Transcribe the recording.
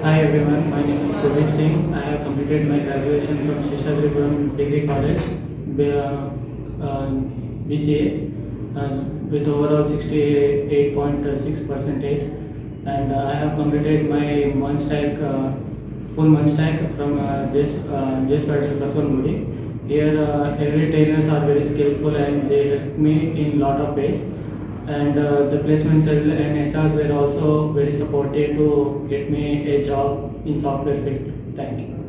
Hi everyone, my name is Kuldeep Singh. I have completed my graduation from Sheshadripuram Degree College, BCA, with overall 68.6 percentage, and I have completed my full month stack from JSpiders Basavanagudi. Here, every trainers are very skillful and they help me in lot of ways. And the placement cell and HRs were also very supportive to get me a job in software field. Thank you.